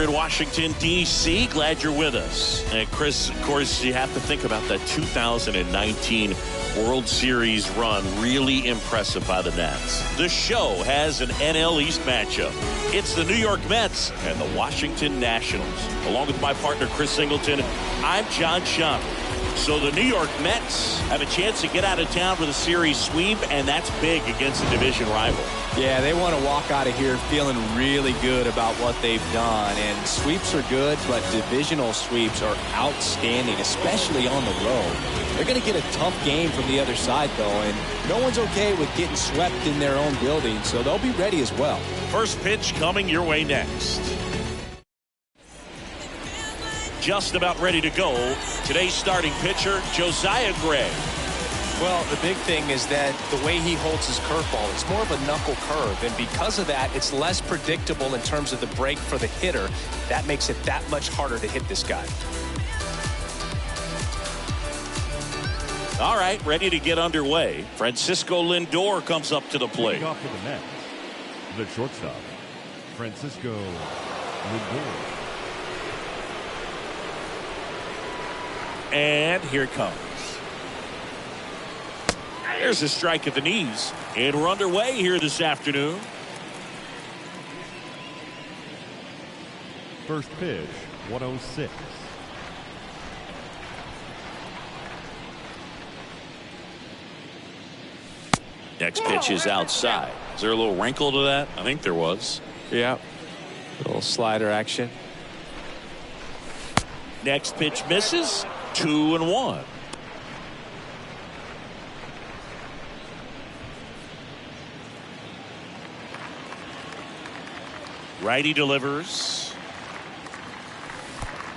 here in Washington, D.C. Glad you're with us. And Chris, of course, you have to think about that 2019 World Series run. Really impressive by the Nats. The show has an NL East matchup. It's the New York Mets and the Washington Nationals. Along with my partner, Chris Singleton, I'm John Schumm. So the New York Mets have a chance to get out of town with a series sweep, and that's big against a division rival. Yeah, they want to walk out of here feeling really good about what they've done. And sweeps are good, but divisional sweeps are outstanding, especially on the road. They're going to get a tough game from the other side, though, and no one's okay with getting swept in their own building, so they'll be ready as well. First pitch coming your way next. Just about ready to go. Today's starting pitcher, Josiah Gray. Well, the big thing is that the way he holds his curveball, it's more of a knuckle curve, and because of that, it's less predictable in terms of the break for the hitter. That makes it that much harder to hit this guy. All right, ready to get underway. Francisco Lindor comes up to the plate. Off for the Mets, the shortstop, Francisco Lindor. And here it comes. There's a strike at the knees. And we're underway here this afternoon. First pitch, 106. Next pitch is outside. Is there a little wrinkle to that? I think there was. Yeah. A little slider action. Next pitch misses. 2-1. Righty delivers.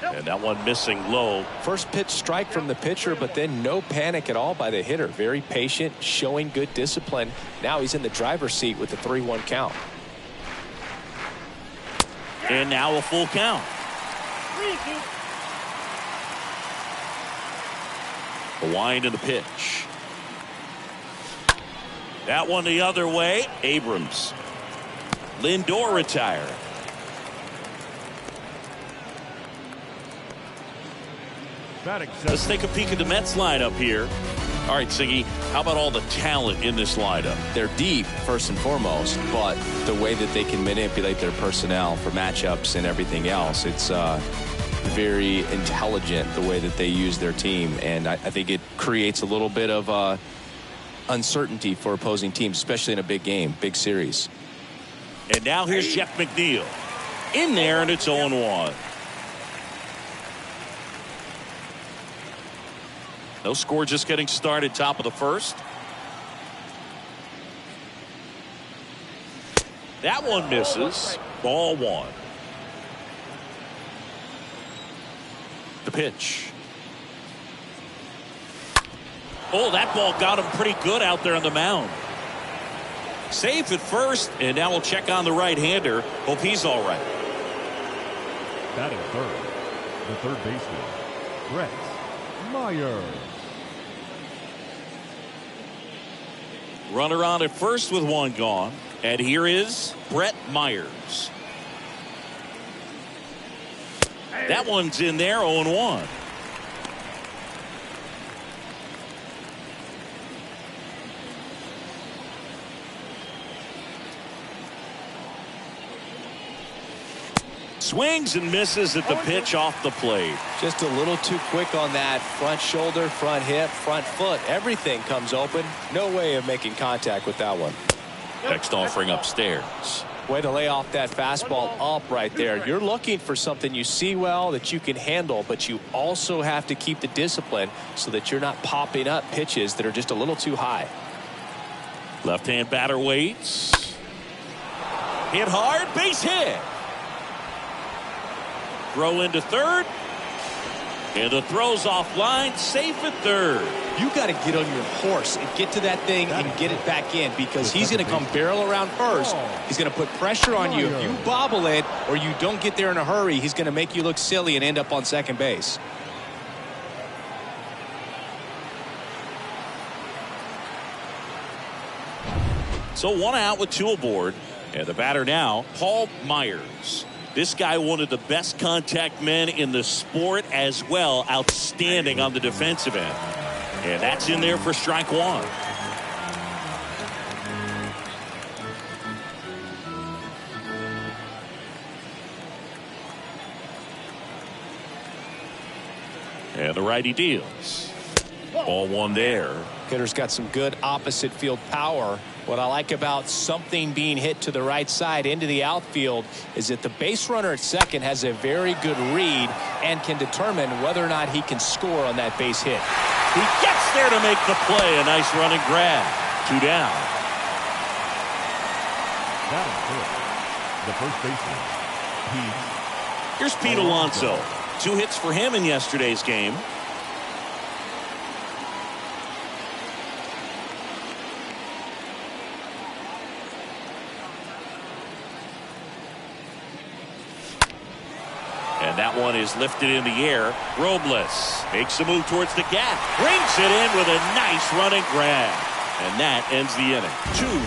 And that one missing low. First pitch strike from the pitcher, but then no panic at all by the hitter. Very patient, showing good discipline. Now he's in the driver's seat with the 3-1 count. And now a full count. The wind and the pitch. That one the other way. Abrams. Lindor retired. Let's take a peek at the Mets lineup here. All right, Siggy, how about all the talent in this lineup? They're deep, first and foremost, but the way that they can manipulate their personnel for matchups and everything else, it's very intelligent the way that they use their team, and I think it creates a little bit of uncertainty for opposing teams, especially in a big game, big series. And now here's Jeff McNeil in there, and it's 0-1. No score, just getting started, top of the first. That one misses. Ball one. The pitch. Oh, that ball got him pretty good out there on the mound. Safe at first, and now we'll check on the right-hander. Hope he's all right. Batting third, the third baseman, Brett Myers. Runner on at first with one gone. And here is Brett Myers. That one's in there, 0-1. Swings and misses at the pitch off the plate. Just a little too quick on that front shoulder, front hip, front foot. Everything comes open. No way of making contact with that one. Next offering upstairs. Way to lay off that fastball up right there. You're looking for something you see well that you can handle, but you also have to keep the discipline so that you're not popping up pitches that are just a little too high. Left-hand batter waits. Hit hard, base hit. Throw into third. And the throw's offline, safe at third. You got to get on your horse and get to that thing and get it back in, because he's going to come barrel around first. He's going to put pressure on you. If you bobble it or you don't get there in a hurry, he's going to make you look silly and end up on second base. So one out with two aboard. And the batter now, Paul Myers. This guy, one of the best contact men in the sport as well. Outstanding on the defensive end. And that's in there for strike one. And the righty deals. Ball one there. Hitter's got some good opposite field power. What I like about something being hit to the right side into the outfield is that the base runner at second has a very good read and can determine whether or not he can score on that base hit. He gets there to make the play. A nice running grab. 2 down. Batting first, the first baseman, Here's Pete Alonso. 2 hits for him in yesterday's game. And that one is lifted in the air. Robles makes a move towards the gap. Brings it in with a nice running grab. And that ends the inning.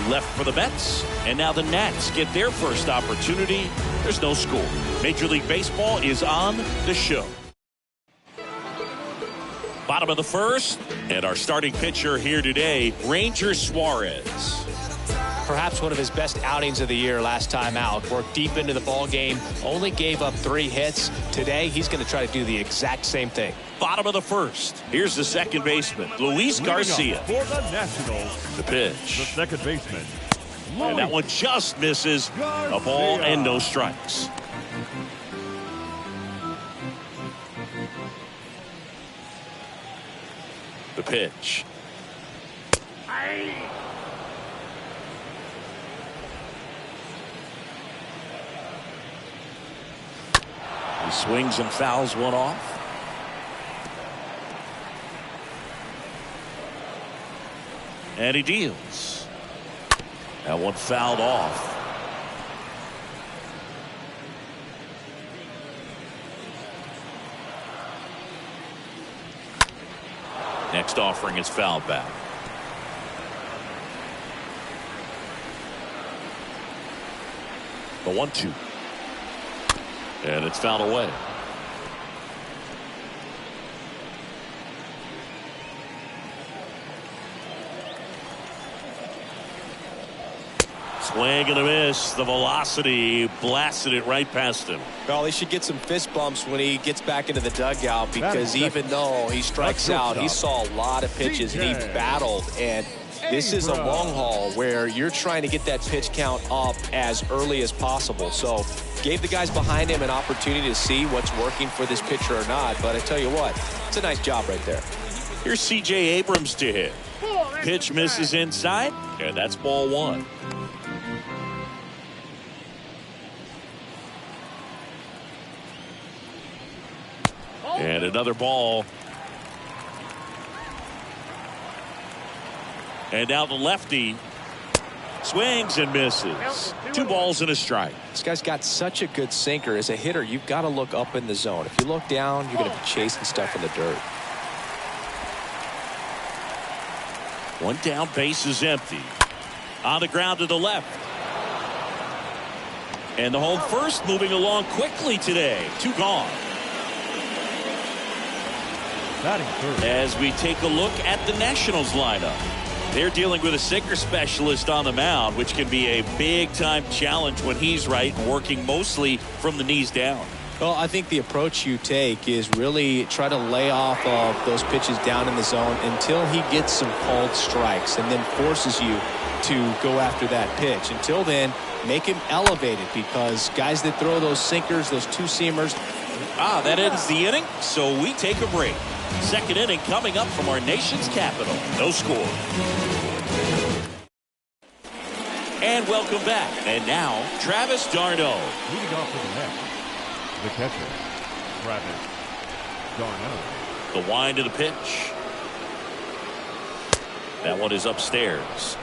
2 left for the Mets. And now the Nats get their first opportunity. There's no score. Major League Baseball is on the show. Bottom of the first. And our starting pitcher here today, Ranger Suarez. Perhaps one of his best outings of the year last time out. Worked deep into the ball game. Only gave up 3 hits. Today, he's going to try to do the exact same thing. Bottom of the first. Here's the second baseman, Luis Garcia. for the Nationals, The the pitch. second baseman. And that one just misses. A ball and no strikes. The pitch. He swings and fouls one off. And he deals. That one fouled off. Next offering is fouled back. The 1-2. And it's fouled away. Swing and a miss. The velocity blasted it right past him. Well, he should get some fist bumps when he gets back into the dugout, because even though he strikes out, he saw a lot of pitches and he battled. And this is a long haul where you're trying to get that pitch count up as early as possible. So gave the guys behind him an opportunity to see what's working for this pitcher or not. But I tell you what, it's a nice job right there. Here's C.J. Abrams to hit. Pitch misses inside, and that's ball 1. And another ball. And now the lefty swings and misses. 2 balls and a strike. This guy's got such a good sinker. As a hitter, you've got to look up in the zone. If you look down, you're going to be chasing stuff in the dirt. 1 down, base is empty. On the ground to the left. And the home first moving along quickly today. 2 gone. As we take a look at the Nationals lineup, they're dealing with a sinker specialist on the mound, which can be a big-time challenge when he's right and working mostly from the knees down. Well, I think the approach you take is really try to lay off of those pitches down in the zone until he gets some called strikes and then forces you to go after that pitch. Until then, make him elevated, because guys that throw those sinkers, those 2-seamers. That ends the inning, so we take a break. Second inning coming up from our nation's capital. No score. And welcome back. And now, Travis d'Arnaud. Leading off for the Mets, the catcher, Travis d'Arnaud. The wind of the pitch. That one is upstairs.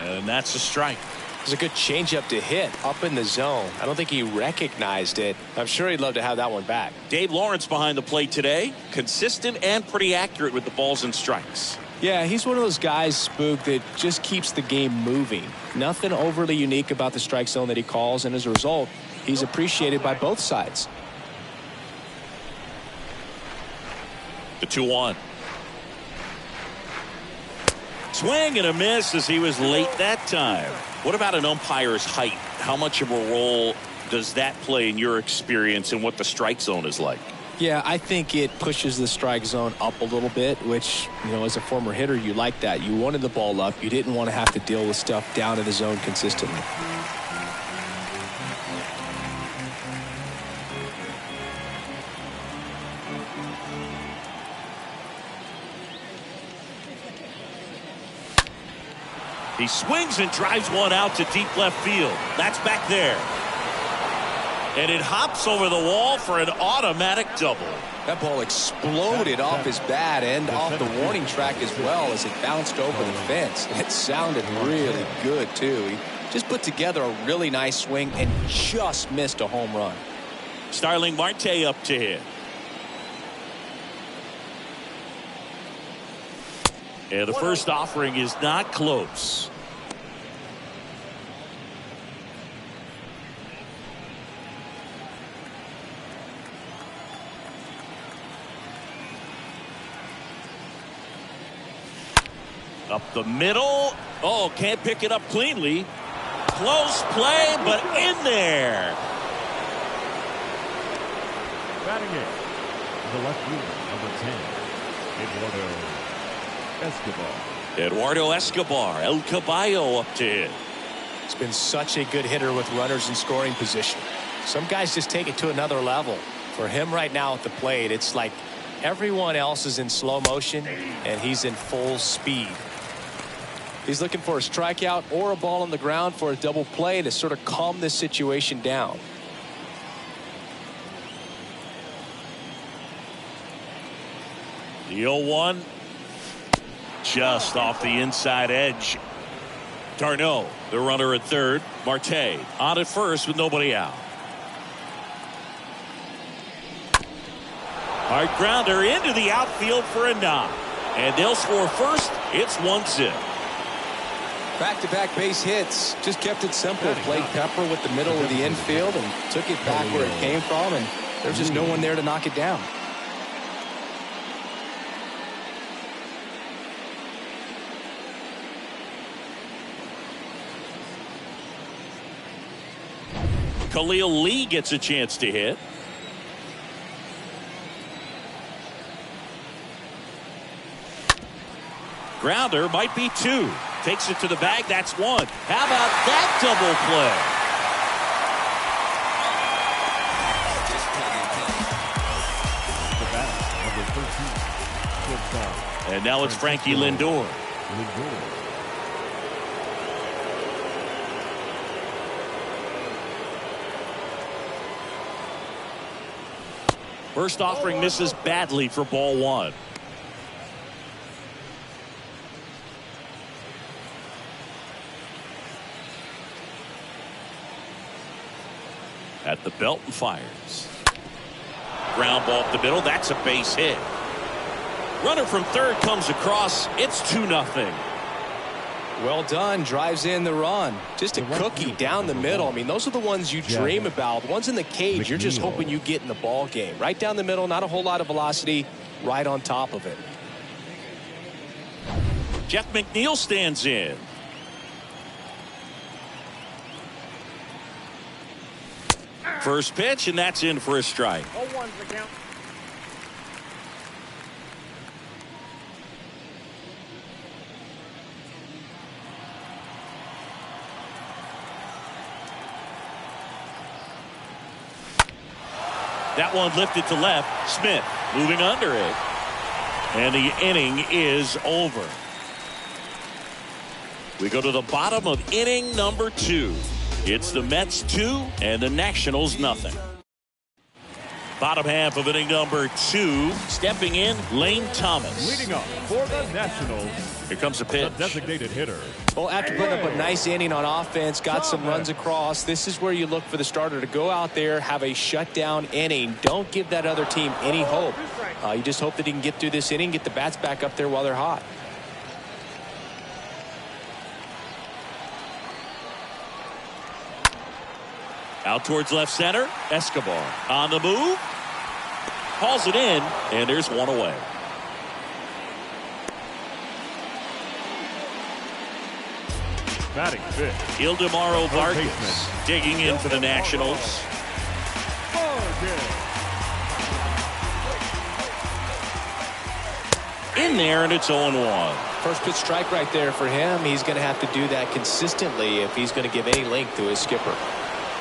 And that's a strike. was a good changeup to hit up in the zone. I don't think he recognized it. I'm sure he'd love to have that one back. Dave Lawrence behind the plate today. Consistent and pretty accurate with the balls and strikes. Yeah, he's one of those guys, Spook, that just keeps the game moving. Nothing overly unique about the strike zone that he calls, and as a result, he's appreciated by both sides. The 2-1. Swing and a miss as he was late that time. What about an umpire's height? How much of a role does that play in your experience and what the strike zone is like? Yeah, I think it pushes the strike zone up a little bit, which, you know, as a former hitter, you like that. You wanted the ball up. You didn't want to have to deal with stuff down in the zone consistently. He swings and drives one out to deep left field. That's back there. And it hops over the wall for an automatic double. That ball exploded off his bat and off the warning track as well as it bounced over the fence. It sounded really good, too. He just put together a really nice swing and just missed a home run. Starling Marte up to hit. And the first offering is not close. Up the middle. Oh, can't pick it up cleanly. Close play, but in there. Batting it, the left fielder, number 10, Eduardo Escobar, El Caballo up to hit. It's been such a good hitter with runners in scoring position. Some guys just take it to another level. For him right now at the plate, it's like everyone else is in slow motion and he's in full speed. He's looking for a strikeout or a ball on the ground for a double play to sort of calm this situation down. The 0-1. Just off the inside edge. Darno, the runner at third. Marte on at first with nobody out. Hard grounder into the outfield for a knock. And they'll score first. It's 1-0. Back-to-back base hits. Just kept it simple. Played Pepper with the middle of the infield and took it back where it came from. And there's just no one there to knock it down. Khalil Lee gets a chance to hit. Grounder might be two. Takes it to the bag. That's one. How about that double play? And now it's Frankie Lindor. First offering misses badly for ball one. At the belt and fires. Ground ball up the middle. That's a base hit. Runner from third comes across. It's 2-0. Well done. Drives in the run. Just a cookie down the middle. I mean, those are the ones you dream about. The ones in the cage, you're just hoping you get in the ball game. Right down the middle, not a whole lot of velocity. Right on top of it. Jeff McNeil stands in. First pitch, and that's in for a strike. 0-1's the count. That one lifted to left. Smith moving under it. And the inning is over. We go to the bottom of inning number 2. It's the Mets 2 and the Nationals nothing. Bottom half of inning number 2. Stepping in, Lane Thomas. Leading up for the Nationals, Here comes the pitch. the designated hitter. Well, after putting up a nice inning on offense, got some runs across, this is where you look for the starter to go out there, have a shutdown inning. Don't give that other team any hope. You just hope that he can get through this inning, get the bats back up there while they're hot. Out towards left center. Escobar on the move. Hauls it in, and there's one away. Batting fifth, Ildemaro Vargas baseman. digging in for the Nationals. In there, and it's 0-1. First pitch strike right there for him. He's going to have to do that consistently if he's going to give any length to his skipper.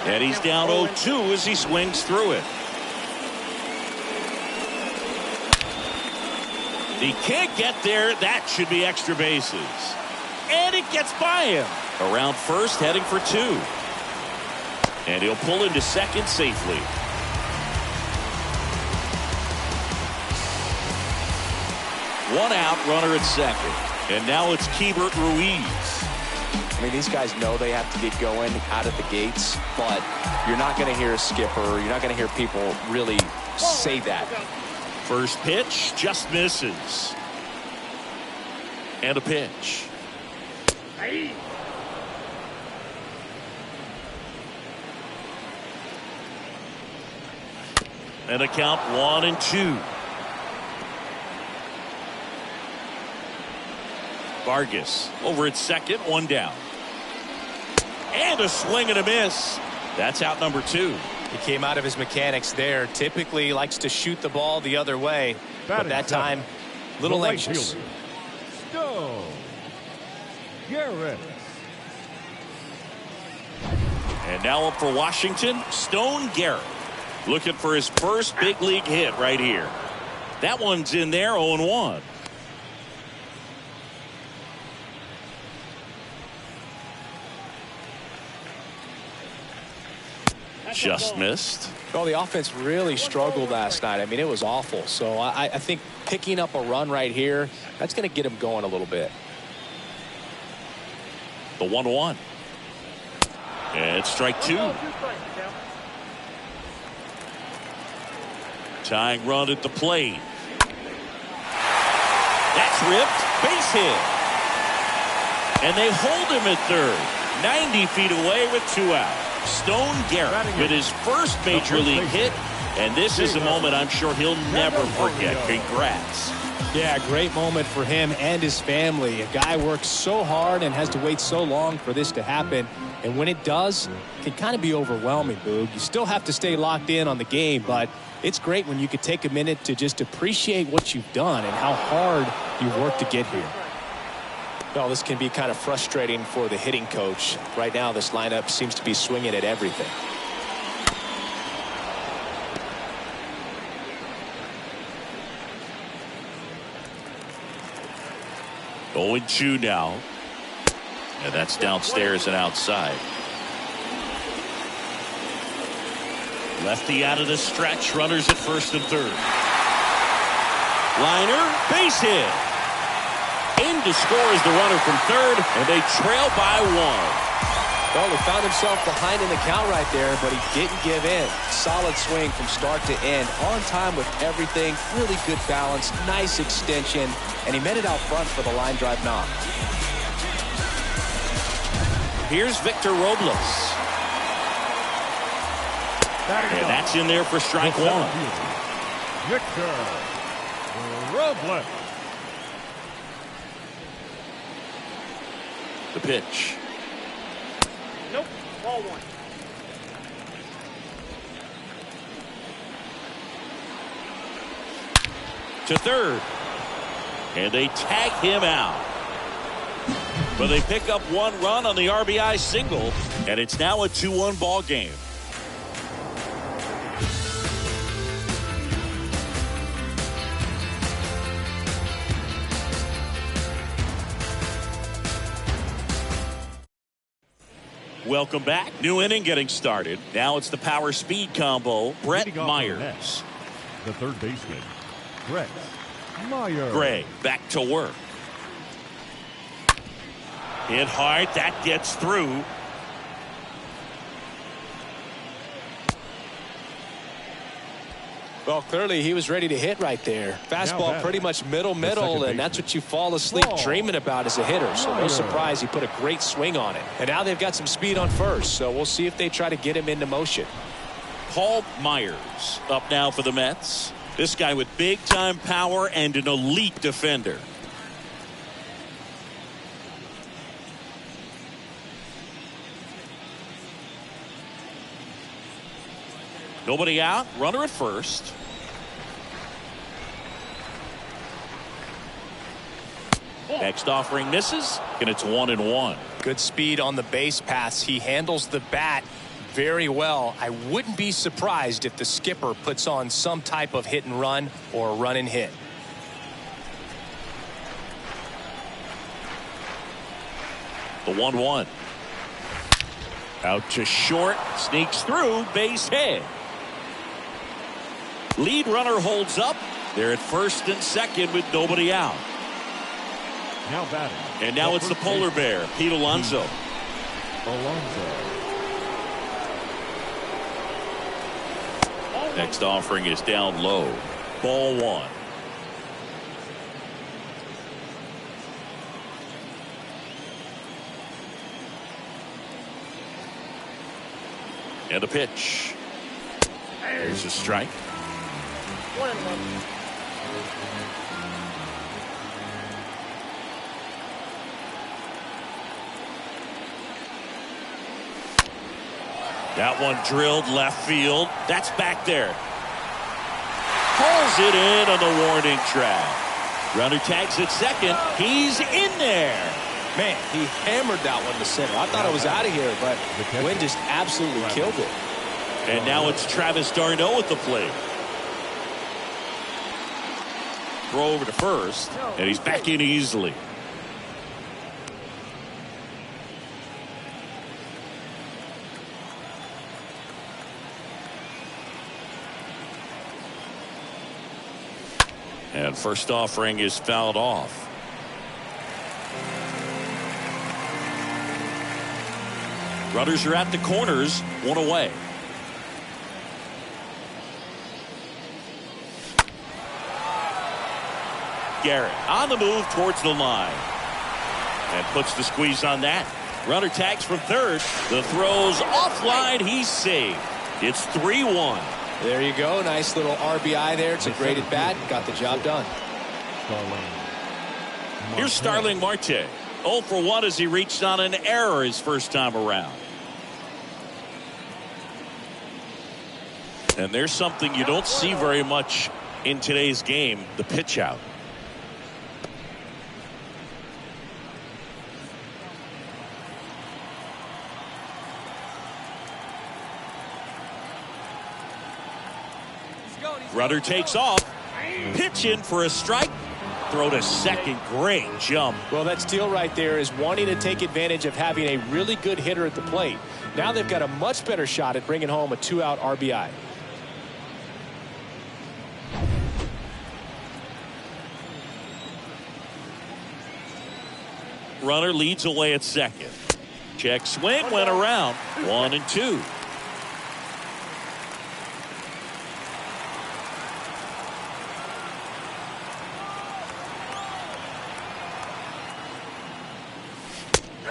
And he's down 0-2 as he swings through it. He can't get there. That should be extra bases. And it gets by him. Around first, heading for 2. And he'll pull into second safely. One out, runner at second. And now it's Keibert Ruiz. I mean, these guys know they have to get going out of the gates, but you're not going to hear a skipper. You're not going to hear people really say that. First pitch just misses. And a pitch. And a count 1-2. Vargas over at second, one down. And a swing and a miss. That's out number 2. He came out of his mechanics there. Typically likes to shoot the ball the other way, but that time, a little anxious. Stone Garrett. And now up for Washington, Stone Garrett. Looking for his first big league hit right here. That one's in there, 0-1. Just missed. Well, the offense really struggled last night. I mean, it was awful. So I think picking up a run right here, that's going to get him going a little bit. The 1-1. And strike 2. Tying run at the plate. That's ripped. Base hit. And they hold him at third. 90 feet away with 2 out. Stone Garrett with his first major league hit. And this is a moment I'm sure he'll never forget. Congrats. Yeah, great moment for him and his family. A guy works so hard and has to wait so long for this to happen. And when it does, it can kind of be overwhelming, Boog. You still have to stay locked in on the game, but it's great when you could take a minute to just appreciate what you've done and how hard you've worked to get here. Well, this can be kind of frustrating for the hitting coach. Right now, this lineup seems to be swinging at everything. Going 2 now. And that's downstairs and outside. Lefty out of the stretch. Runners at first and third. Liner, base hit. In to score is the runner from third, and they trail by 1. Well, he found himself behind in the count right there, but he didn't give in. Solid swing from start to end. On time with everything. Really good balance. Nice extension. And he met it out front for the line drive knock. Here's Victor Robles. And that's in there for strike 1. Victor Robles. The pitch. Nope, ball 1. To third. And they tag him out. But they pick up 1 run on the RBI single, and it's now a 2-1 ball game. Welcome back. New inning getting started. Now it's the power speed combo. Brett Leading off Myers. the net, the third baseman, Brett Myers. Gray back to work. Hit hard. That gets through. Well, clearly he was ready to hit right there. Fastball pretty much middle, and that's what you fall asleep dreaming about as a hitter. So no surprise he put a great swing on it. And now they've got some speed on first, so we'll see if they try to get him into motion. Paul Myers up now for the Mets. This guy with big-time power and an elite defender. Nobody out. Runner at first. Next offering misses, and it's 1-1. Good speed on the base paths. He handles the bat very well. I wouldn't be surprised if the skipper puts on some type of hit and run or run and hit. The 1-1. Out to short. Sneaks through. Base hit. Lead runner holds up. They're at first and second with nobody out. Now batting. And now it's the polar bear, Pete Alonso. Next offering is down low. Ball one. And a pitch. There's a strike. 1-1. That one drilled left field. That's back there. Pulls it in on the warning track. Runner tags at second. He's in there. Man, he hammered that one to center. I thought it was out of here, but Wynn just absolutely killed it. And now it's Travis d'Arnaud at the plate. Throw over to first, and he's back in easily. And first offering is fouled off. Runners are at the corners, one away. Garrett on the move towards the line. And puts the squeeze on that. Runner tags from third. The throw's offline. He's saved. It's 3-1. There you go. Nice little RBI there. It's a great at bat. Got the job done. Here's Starling Marte. 0 for 1 as he reached on an error his first time around. And there's something you don't see very much in today's game, the pitch out. Rudder takes off. Pitch in for a strike. Throw to second. Great jump. Well, that steal right there is wanting to take advantage of having a really good hitter at the plate. Now they've got a much better shot at bringing home a 2-out RBI. Runner leads away at second. Check swing went around. 1-2.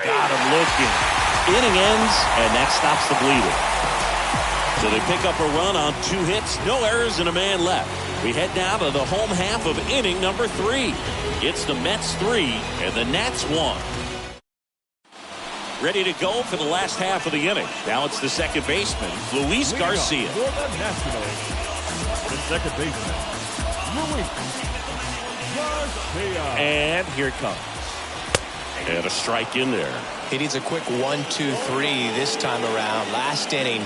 Got him looking. Inning ends, and that stops the bleeding. So they pick up a run on 2 hits, no errors, and a man left. We head now to the home half of inning number 3. It's the Mets 3 and the Nats 1. Ready to go for the last half of the inning. Now it's the second baseman, Luis Garcia. For the Nationals, the second baseman, Luis Garcia. And here it comes. And a strike in there. He needs a quick 1-2-3 this time around. Last inning,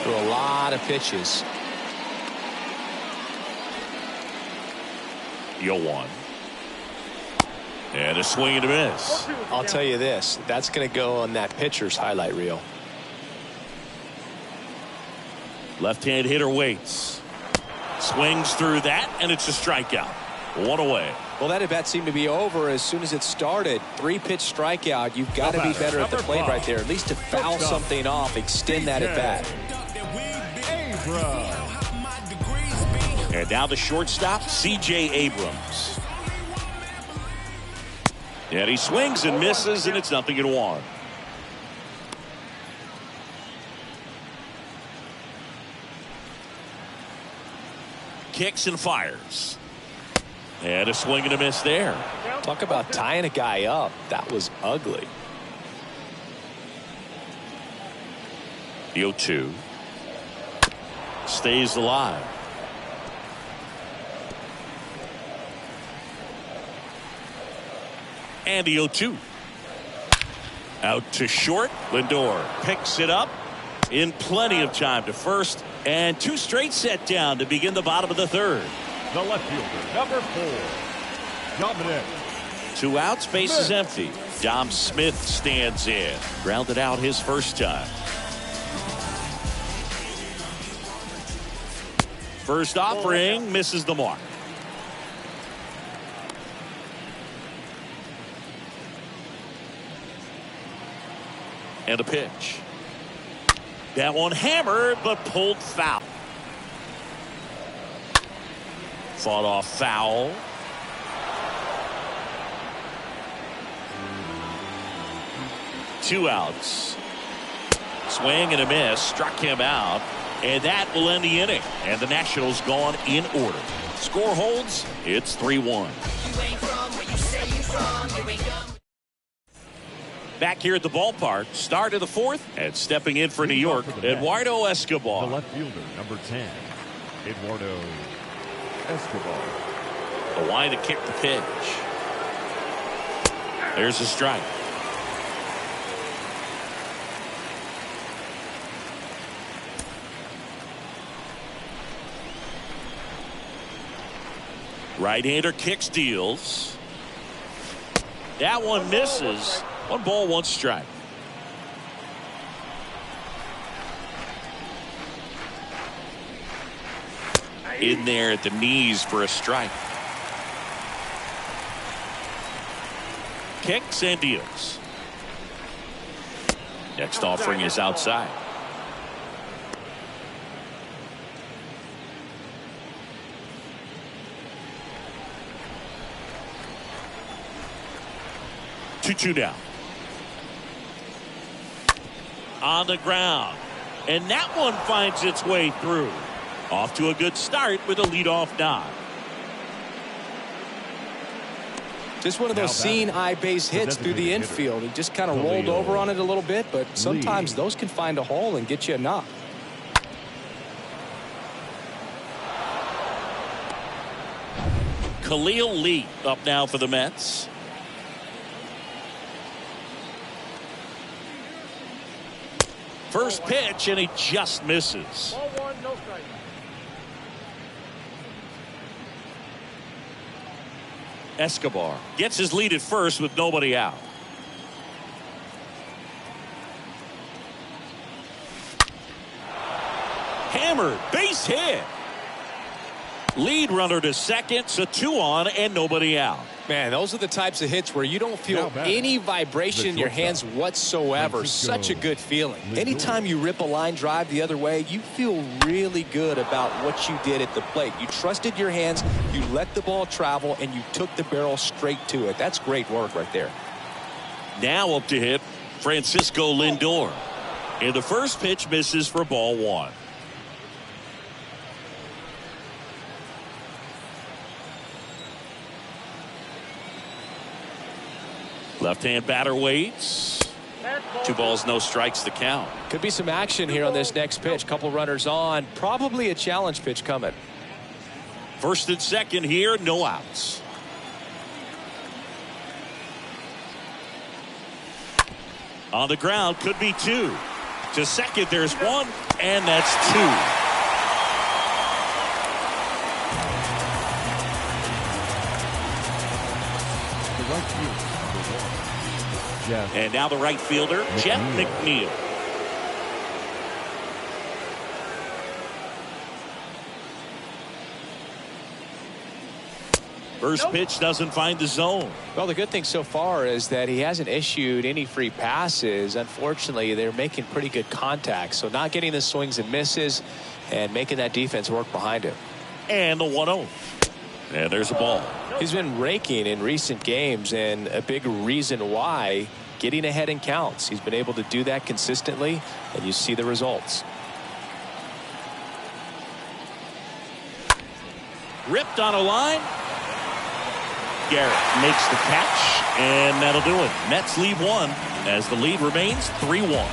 threw a lot of pitches. 0-1. And a swing and a miss. I'll tell you this, that's going to go on that pitcher's highlight reel. Left-hand hitter waits. Swings through that, and it's a strikeout. One away. Well, that at bat seemed to be over as soon as it started. 3-pitch strikeout. You've got to be better at the plate right there, at least to foul something off, extend that at bat. And now the shortstop, C.J. Abrams. And he swings and misses, and it's 0-1. Kicks and fires. And a swing and a miss there. Talk about tying a guy up. That was ugly. The 0-2. Stays alive. And the 0-2. Out to short. Lindor picks it up in plenty of time to first. And 2 straight set down to begin the bottom of the third. The left fielder, number 4, Dominic. 2 outs, base is empty. Dom Smith stands in. Grounded out his first time. First offering misses the mark. And a pitch. That one hammered but pulled foul. Fought off foul. Two outs. Swing and a miss. Struck him out. And that will end the inning. And the Nationals gone in order. Score holds. It's 3-1. Back here at the ballpark. Start of the fourth. And stepping in for New York, Eduardo Escobar. The left fielder, number 10, Eduardo Escobar. The line to kick the pitch. There's a strike. Right-hander kicks, deals. That one misses. 1 ball, 1 strike. In there at the knees for a strike. Kicks and deals. Next offering is outside. Two down. On the ground. And that one finds its way through. Off to a good start with a leadoff knock. Just one of those seeing eye base hits through the infield. He just kind of rolled over on it a little bit, but sometimes those can find a hole and get you a knock. Khalil Lee up now for the Mets. First pitch, and he just misses. Ball 1, no strike. Escobar gets his lead at first with nobody out. Hammered, base hit. Lead runner to second, so 2 on and nobody out. Man, those are the types of hits where you don't feel any vibration in your hands whatsoever. Such a good feeling. Anytime you rip a line drive the other way, you feel really good about what you did at the plate. You trusted your hands, you let the ball travel, and you took the barrel straight to it. That's great work right there. Now up to hit Francisco Lindor. And the first pitch misses for ball 1. Left-hand batter waits. 2 balls, no strikes to count. Could be some action here on this next pitch. Couple runners on. Probably a challenge pitch coming. First and second here, no outs. On the ground, could be 2. To second, there's 1, and that's 2. And now the right fielder, Jeff McNeil. First pitch doesn't find the zone. Well, the good thing so far is that he hasn't issued any free passes. Unfortunately, they're making pretty good contact. So not getting the swings and misses and making that defense work behind him. And the 1-0. And there's a ball. He's been raking in recent games, and a big reason why, getting ahead in counts. He's been able to do that consistently, and you see the results. Ripped on a line. Garrett makes the catch, and that'll do it. Mets lead one as the lead remains 3-1.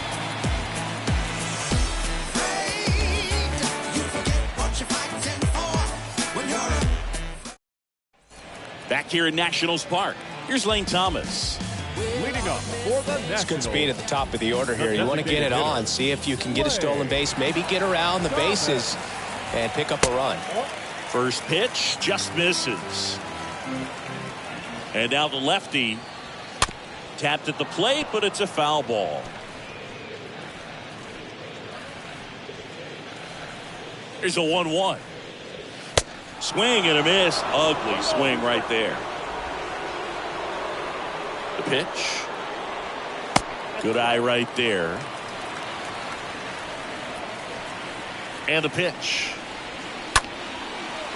Back here in Nationals Park, here's Lane Thomas. Leading up for the Nationals. It's good speed at the top of the order here. You want to get it on, see if you can get a stolen base, maybe get around the bases and pick up a run. First pitch just misses. And now the lefty tapped at the plate, but it's a foul ball. Here's a 1-1. Swing and a miss. Ugly swing right there. The pitch. Good eye right there. And the pitch.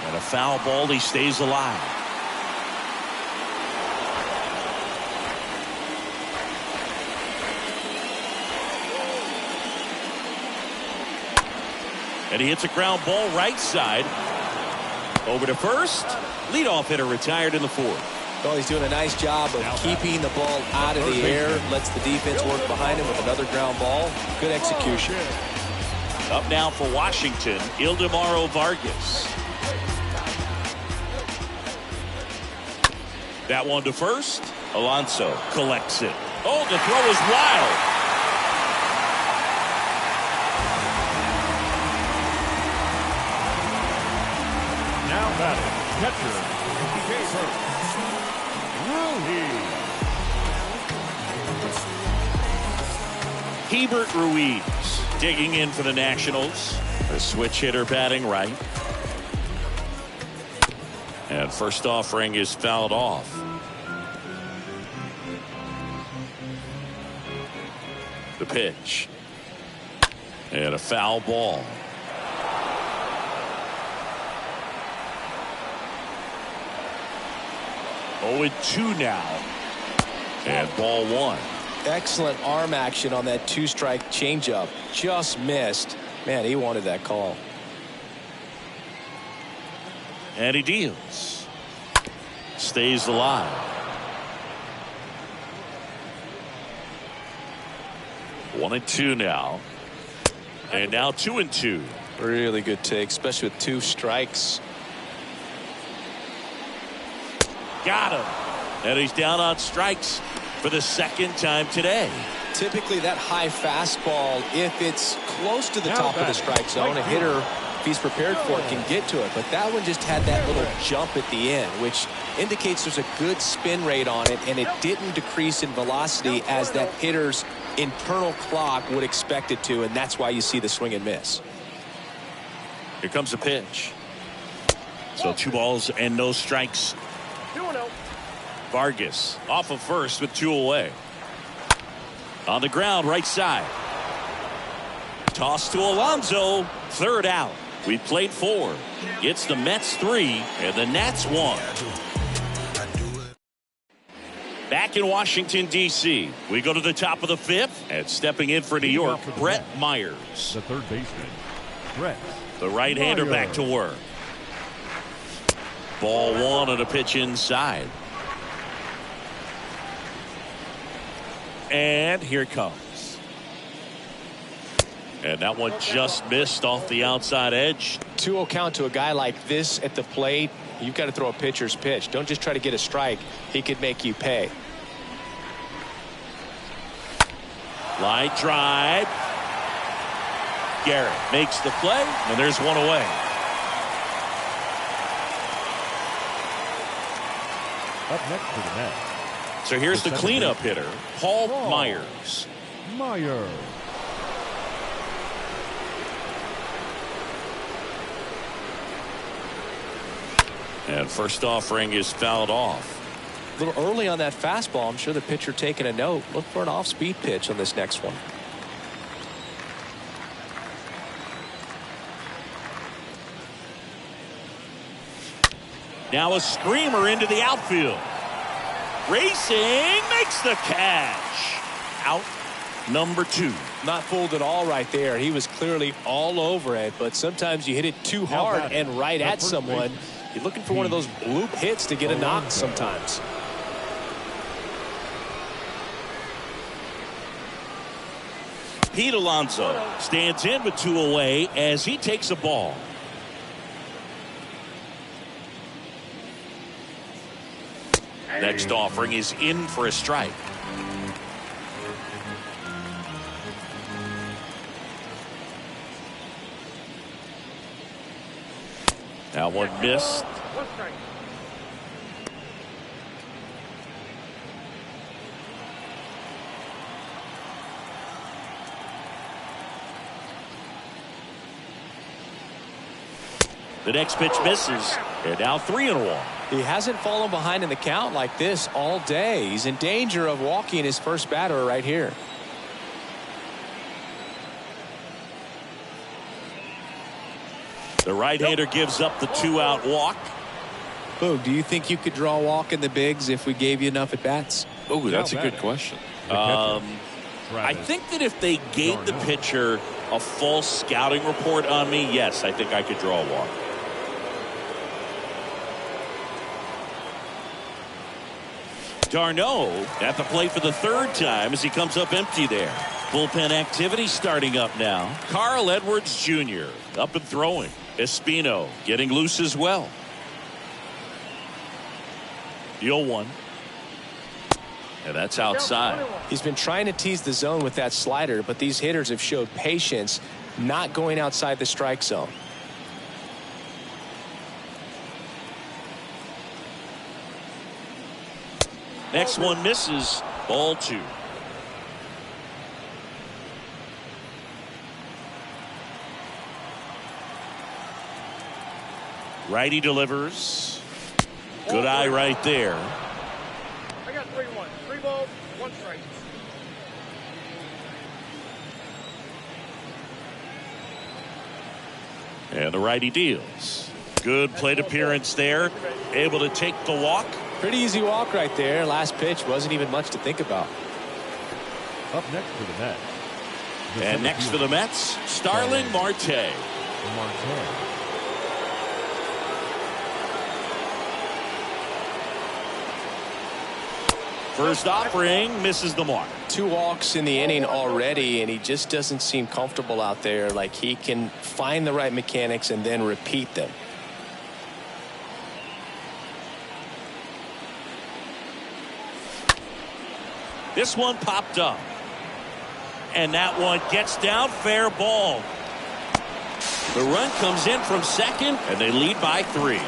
And a foul ball. He stays alive. And he hits a ground ball right side. Over to first. Leadoff hitter retired in the fourth. Well, he's doing a nice job of keeping the ball out of the air. Lets the defense work behind him with another ground ball. Good execution. Up now for Washington, Ildemaro Vargas. That one to first. Alonso collects it. Oh, the throw is wild. Now batting, catcher, Hebert Ruiz digging in for the Nationals. The switch hitter batting right. And first offering is fouled off. The pitch. And a foul ball. Oh, 2 now. And ball one. Excellent arm action on that two-strike changeup. Just missed. Man, he wanted that call. And he deals. Stays alive. One and two now. And now 2-2. Really good take, especially with 2 strikes. Got him. And he's down on strikes for the second time today. Typically that high fastball, if it's close to the top of the strike zone, a hitter, if he's prepared for it, can get to it. But that one just had that little jump at the end, which indicates there's a good spin rate on it, and it didn't decrease in velocity as that hitter's internal clock would expect it to, and that's why you see the swing and miss. Here comes the pitch. So 2 balls and no strikes. 2-0. Vargas off of first with 2 away. On the ground, right side. Toss to Alonso. Third out. We played 4. It's the Mets 3 and the Nats 1. Back in Washington, D.C., we go to the top of the 5th, and stepping in for New York, Brett Myers. the third baseman, Brett. The right-hander back to work. Ball 1 and a pitch inside. And here it comes. And that one just missed off the outside edge. 2-0 count to a guy like this at the plate. You've got to throw a pitcher's pitch. Don't just try to get a strike. He could make you pay. Line drive. Garrett makes the play, and there's 1 away. Up next to the Mets, So here's the cleanup hitter, Paul Paul Myers. Myers. And first offering is fouled off. A little early on that fastball. I'm sure the pitcher taking a note. Look for an off-speed pitch on this next one. Now a screamer into the outfield. Racing, makes the catch. Out number 2. Not fooled at all right there. He was clearly all over it, but sometimes you hit it too hard and right at someone. You're looking for one of those bloop hits to get a knock sometimes. Pete Alonso stands in with 2 away as he takes a ball. Next offering is in for a strike. That one missed. The next pitch misses. And now 3-1. He hasn't fallen behind in the count like this all day. He's in danger of walking his first batter right here. The right-hander gives up the 2-out walk. Boog, do you think you could draw a walk in the bigs if we gave you enough at bats? Oh, that's a good question. I think that if they gave the pitcher a full scouting report on me, yes, I think I could draw a walk. Darno at the plate for the 3rd time as he comes up empty there. Bullpen activity starting up now. Carl Edwards Jr. up and throwing. Espino getting loose as well. 0-1. And that's outside. He's been trying to tease the zone with that slider, but these hitters have showed patience, not going outside the strike zone. Next one misses. Ball 2. Righty delivers. Good eye right there. I got 3-1. 3 balls, 1 strike. And the righty deals. Good plate appearance there. Able to take the walk. Pretty easy walk right there. Last pitch wasn't even much to think about. Up next for the Mets. And next for the Mets, Starling Marte. First offering misses the mark. 2 walks in the inning already, and he just doesn't seem comfortable out there. Like he can find the right mechanics and then repeat them. This one popped up. And that one gets down, fair ball. The run comes in from second, and they lead by 3.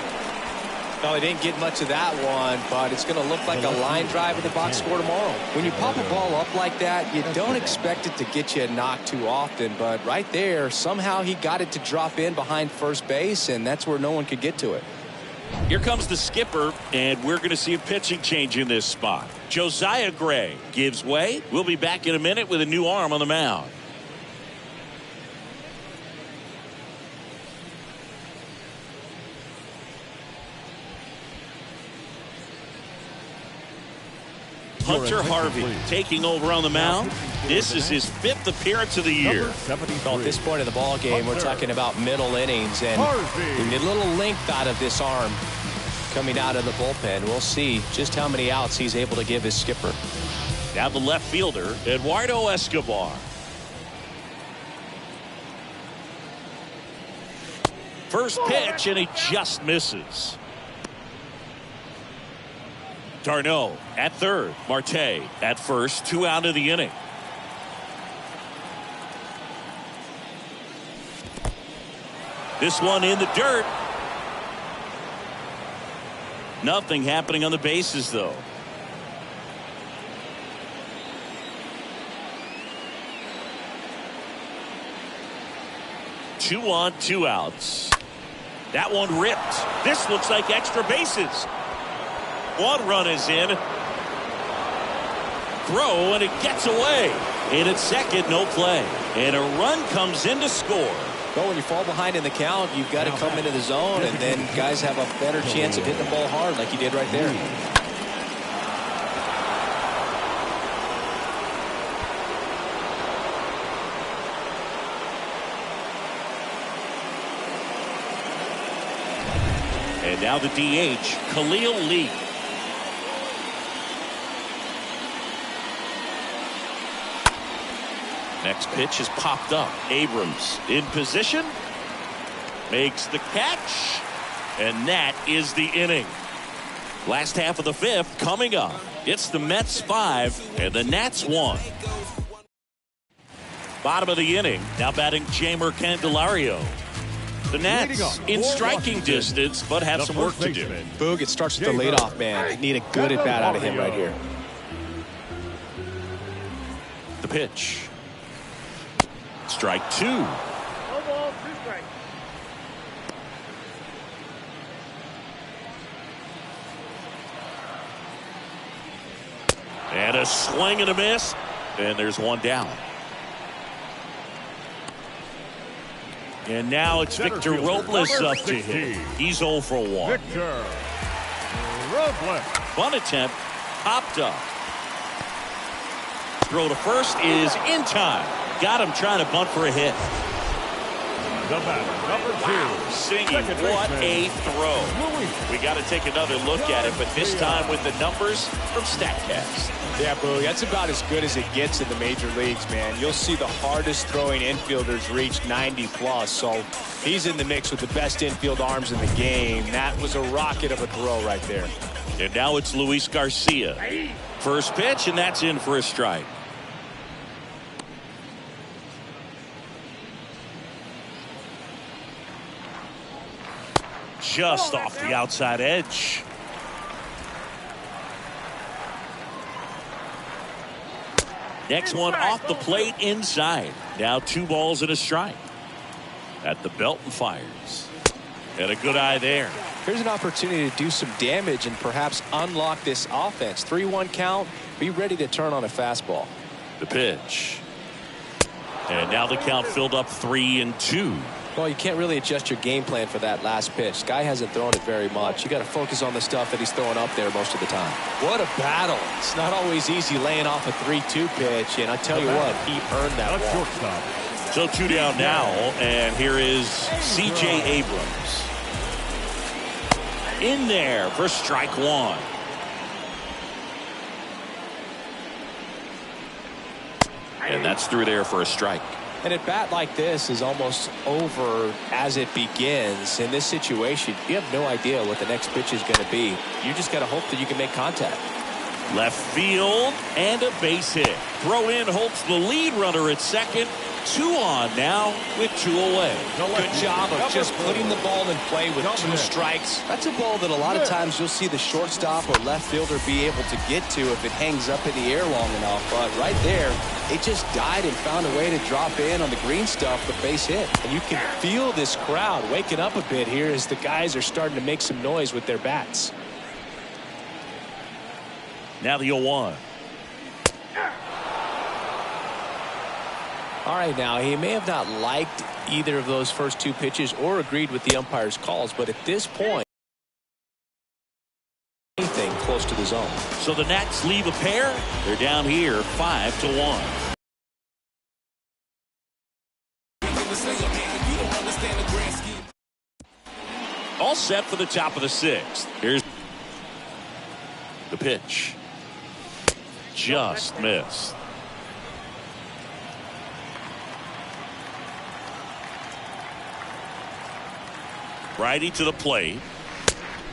Well, he didn't get much of that one, but it's going to look like a line drive in the box score tomorrow. When you pop a ball up like that, you don't expect it to get you a knock too often, but right there, somehow he got it to drop in behind first base, and that's where no one could get to it. Here comes the skipper, and we're going to see a pitching change in this spot. Josiah Gray gives way. We'll be back in a minute with a new arm on the mound. Hunter Harvey taking over on the mound. This is his 5th appearance of the year. Well, at this point of the ball game, we're talking about middle innings, and we need a little length out of this arm coming out of the bullpen. We'll see just how many outs he's able to give his skipper. Now the left fielder, Eduardo Escobar. First pitch, and he just misses. Darno at third. Marte at first. 2 out of the inning. This one in the dirt. Nothing happening on the bases, though. Two on, 2 outs. That one ripped. This looks like extra bases. One run is in. Throw, and it gets away. In at second, no play. And a run comes in to score. Well, when you fall behind in the count, you've got to come into the zone, and then guys have a better chance of hitting the ball hard like you did right there. And now the DH, Khalil Lee. Next pitch is popped up. Abrams in position. Makes the catch. And that is the inning. Last half of the fifth coming up. It's the Mets 5 and the Nats 1. Bottom of the inning. Now batting Jeimer Candelario. The Nats in striking distance, but have some work to do. Boog, it starts with the leadoff man. They need a good at-bat out of him right here. The pitch. Strike 2. No ball, 2 strikes. And a swing and a miss. And there's one down. And now it's Victor Robles up to hit. He's 0 for 1. Victor Robles. Bunt attempt. Popped up. Throw to first is in time. Got him trying to bunt for a hit. The batter, number 2. Wow, singing, what a throw. We got to take another look at it, but this time with the numbers from StatCast. Yeah, Boog, that's about as good as it gets in the major leagues, man. You'll see the hardest throwing infielders reach 90+, so he's in the mix with the best infield arms in the game. That was a rocket of a throw right there. And now it's Luis Garcia. First pitch, and that's in for a strike. Just off the outside edge. Next one off the plate inside. Now 2 balls and a strike. At the belt and fires. And a good eye there. Here's an opportunity to do some damage and perhaps unlock this offense. 3-1 count. Be ready to turn on a fastball. The pitch. And now the count filled up 3-2. Well, you can't really adjust your game plan for that last pitch. Guy hasn't thrown it very much. You got to focus on the stuff that he's throwing up there most of the time. What a battle. It's not always easy laying off a 3-2 pitch, and I tell you what, he earned that walk. Shortstop. So 2 down now, and here is C.J. Abrams. In there for strike 1. And that's through there for a strike. And a bat like this is almost over as it begins. In this situation, you have no idea what the next pitch is going to be. You just got to hope that you can make contact. Left field and a base hit. Throw in holds the lead runner at second. 2 on now with 2 away. Good job of just putting the ball in play with 2 strikes. That's a ball that a lot of times you'll see the shortstop or left fielder be able to get to if it hangs up in the air long enough. But right there, it just died and found a way to drop in on the green stuff with base hit. And you can feel this crowd waking up a bit here as the guys are starting to make some noise with their bats. Now the 0-1. All right, now he may have not liked either of those first 2 pitches or agreed with the umpire's calls, but at this point, anything close to the zone. So the Nats leave a pair. They're down here 5-1. All set for the top of the 6th. Here's the pitch. Just missed. Righty to the plate.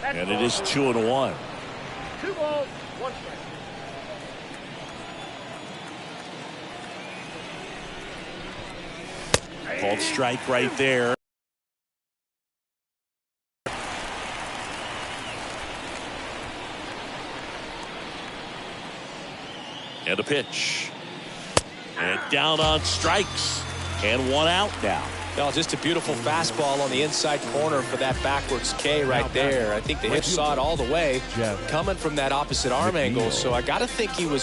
And it is 2-1. 2 balls, 1 strike. Called strike right there. And a pitch. And down on strikes. And 1 out now. No, just a beautiful fastball on the inside corner for that backwards K right there. I think the hitch saw it all the way coming from that opposite arm angle. So I got to think he was